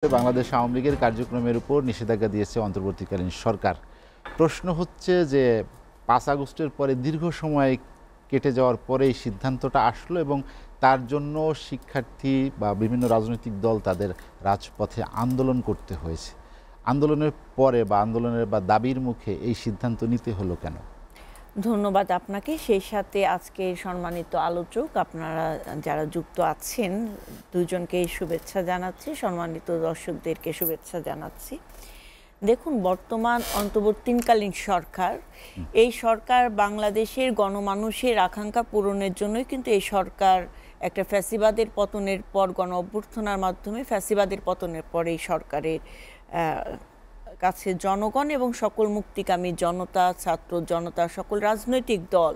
বাংলাদেশ আওয়ামী লীগের কার্যক্রমের উপর নিষেধাজ্ঞা দিয়েছে অন্তর্বর্তীকালীন সরকার। প্রশ্ন হচ্ছে যে ৫ আগস্টের পরে দীর্ঘ সময় কেটে যাওয়ার পরে এই সিদ্ধান্তটা আসলো এবং তার জন্য শিক্ষার্থী বা বিভিন্ন রাজনৈতিক দল তাদের রাজপথে আন্দোলন করতে হয়েছে। আন্দোলনের পরে বা আন্দোলনের বা দাবির মুখে এই সিদ্ধান্ত নিতে হলো কেন? ধন্যবাদ আপনাকে। সেই সাথে আজকে সম্মানিত আলোচক আপনারা যারা যুক্ত আছেন দুজনকে শুভেচ্ছা জানাচ্ছি, সম্মানিত দর্শকদেরকে শুভেচ্ছা জানাচ্ছি। দেখুন, বর্তমান অন্তর্বর্তীকালীন সরকার, এই সরকার বাংলাদেশের গণমানুষের আকাঙ্ক্ষা পূরণের জন্যই কিন্তু এই সরকার একটা ফ্যাসিবাদের পতনের পর গণ অভ্যুত্থানের মাধ্যমে ফ্যাসিবাদের পতনের পর এই সরকারের কাছে জনগণ এবং সকল মুক্তিকামী জনতা, ছাত্র জনতা, সকল রাজনৈতিক দল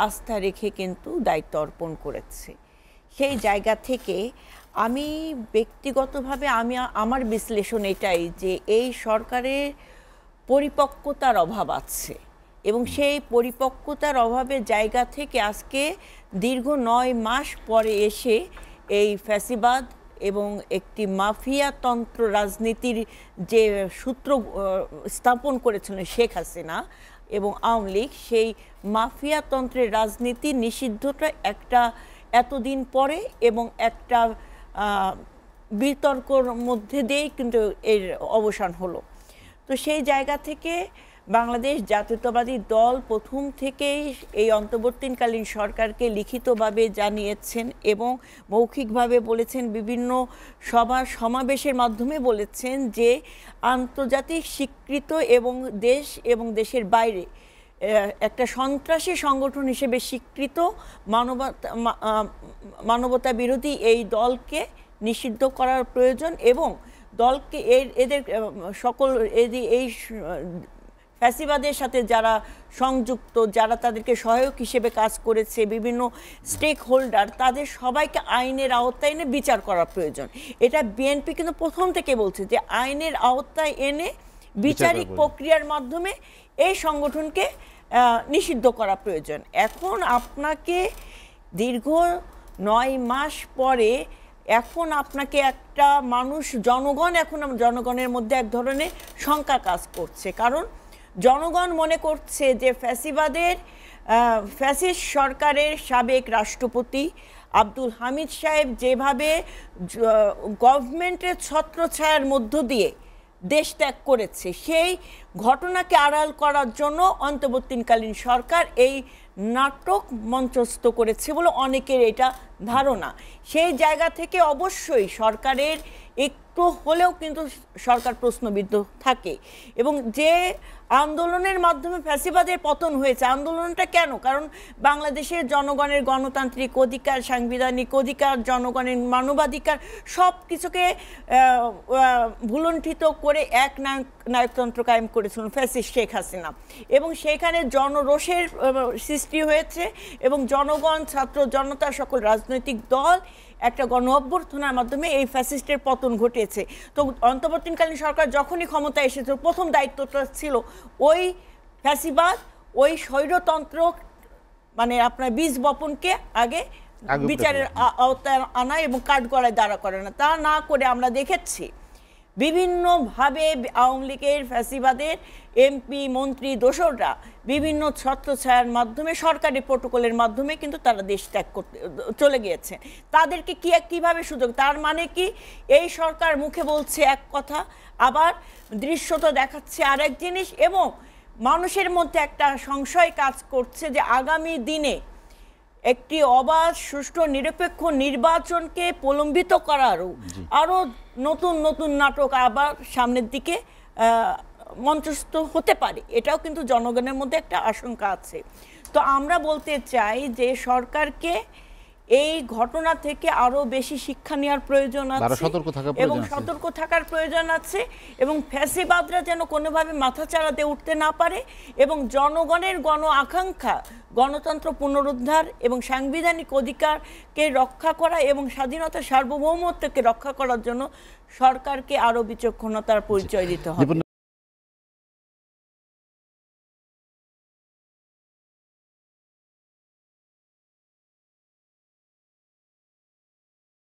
আস্থা রেখে কিন্তু দায়িত্ব অর্পণ করেছে। সেই জায়গা থেকে আমি ব্যক্তিগতভাবে আমার বিশ্লেষণ এটাই যে এই সরকারের পরিপক্কতার অভাব আছে এবং সেই পরিপক্কতার অভাবের জায়গা থেকে আজকে দীর্ঘ ৯ মাস পরে এসে এই ফ্যাসিবাদ এবং একটি মাফিয়াতন্ত্র রাজনীতির যে সূত্র স্থাপন করেছিলেন শেখ হাসিনা এবং আওয়ামী লীগ, সেই মাফিয়াতন্ত্রের রাজনীতি নিষিদ্ধটা একটা এতদিন পরে এবং একটা বিতর্কর মধ্যে দিয়েই কিন্তু এর অবসান হলো। তো সেই জায়গা থেকে বাংলাদেশ জাতীয়তাবাদী দল প্রথম থেকেই এই অন্তর্বর্তীকালীন সরকারকে লিখিতভাবে জানিয়েছেন এবং মৌখিকভাবে বলেছেন, বিভিন্ন সভা সমাবেশের মাধ্যমে বলেছেন যে আন্তর্জাতিক স্বীকৃত এবং দেশ এবং দেশের বাইরে একটা সন্ত্রাসী সংগঠন হিসেবে স্বীকৃত মানবতা বিরোধী এই দলকে নিষিদ্ধ করার প্রয়োজন এবং দলকে এদের সকল এই ফ্যাসিবাদের সাথে যারা সংযুক্ত, যারা তাদেরকে সহায়ক হিসেবে কাজ করেছে, বিভিন্ন স্টেক হোল্ডার, তাদের সবাইকে আইনের আওতায় এনে বিচার করা প্রয়োজন। এটা বিএনপি কিন্তু প্রথম থেকে বলছে যে আইনের আওতায় এনে বিচারিক প্রক্রিয়ার মাধ্যমে এই সংগঠনকে নিষিদ্ধ করা প্রয়োজন। এখন আপনাকে দীর্ঘ ৯ মাস পরে এখন আপনাকে একটা জনগণের মধ্যে এক ধরনের শঙ্কা কাজ করছে, কারণ জনগণ মনে করছে যে ফ্যাসিস্ট সরকারের সাবেক রাষ্ট্রপতি আব্দুল হামিদ সাহেব যেভাবে গভর্নমেন্টের ছত্রছায়ার মধ্য দিয়ে দেশ ত্যাগ করেছে, সেই ঘটনাকে আড়াল করার জন্য অন্তর্বর্তীকালীন সরকার এই নাটক মঞ্চস্থ করেছে বলে অনেকের এটা ধারণা। সেই জায়গা থেকে অবশ্যই সরকারের একটু হলেও কিন্তু সরকার প্রশ্নবিদ্ধ থাকে এবং যে আন্দোলনের মাধ্যমে ফ্যাসিবাদের পতন হয়েছে, আন্দোলনটা কেন? কারণ বাংলাদেশের জনগণের গণতান্ত্রিক অধিকার, সাংবিধানিক অধিকার, জনগণের মানবাধিকার সব কিছুকে ভুলুণ্ঠিত করে এক নায়কতন্ত্র কায়েম করেছিলেন ফ্যাসিস্ট শেখ হাসিনা এবং সেখানে জনরোষের সৃষ্টি হয়েছে এবং জনগণ, ছাত্র জনতা, সকল রাজনৈতিক দল একটা গণ অভ্যুত্থানের মাধ্যমে এই ফ্যাসিস্টের পতন ঘটিয়েছে। তো অন্তর্বর্তীকালীন সরকার যখনই ক্ষমতায় এসেছে প্রথম দায়িত্বটা ছিল ওই ফ্যাসিবাদ, ওই স্বৈরতন্ত্র মানে আপনার বীজ বপনকে আগে বিচারের আওতায় আনা এবং কাঠগড়ায় দাঁড়া করে না। তা না করে আমরা দেখেছি বিভিন্নভাবে আওয়ামী লীগের ফ্যাসিবাদের এমপি, মন্ত্রী, দোসররা বিভিন্ন ছত্রছায়ার মাধ্যমে সরকারি প্রটোকলের মাধ্যমে কিন্তু তারা দেশ ত্যাগ করতে চলে গিয়েছে। তাদেরকে কিভাবে সুযোগ? তার মানে কি এই সরকার মুখে বলছে এক কথা, আবার দৃশ্যত দেখাচ্ছে আরেক জিনিস এবং মানুষের মধ্যে একটা সংশয় কাজ করছে যে আগামী দিনে একটি অবাধ, সুষ্ঠু, নিরপেক্ষ নির্বাচনকে প্রলম্বিত করারও আরও নতুন নতুন নাটক আবার সামনের দিকে মঞ্চস্থ হতে পারে। এটাও কিন্তু জনগণের মধ্যে একটা আশঙ্কা আছে। তো আমরা বলতে চাই যে সরকারকে এই ঘটনা থেকে আরো বেশি শিক্ষা নেওয়ার প্রয়োজন আছে এবং সতর্ক থাকার প্রয়োজন আছে এবং ফ্যাসিবাদরা যেন কোনোভাবে মাথাচাড়া দিয়ে উঠতে না পারে এবং জনগণের গণ আকাঙ্ক্ষা, গণতন্ত্র পুনরুদ্ধার এবং সাংবিধানিক অধিকারকে রক্ষা করা এবং স্বাধীনতা সার্বভৌমত্বকে রক্ষা করার জন্য সরকারকে আরো বিচক্ষণতার পরিচয় দিতে হবে।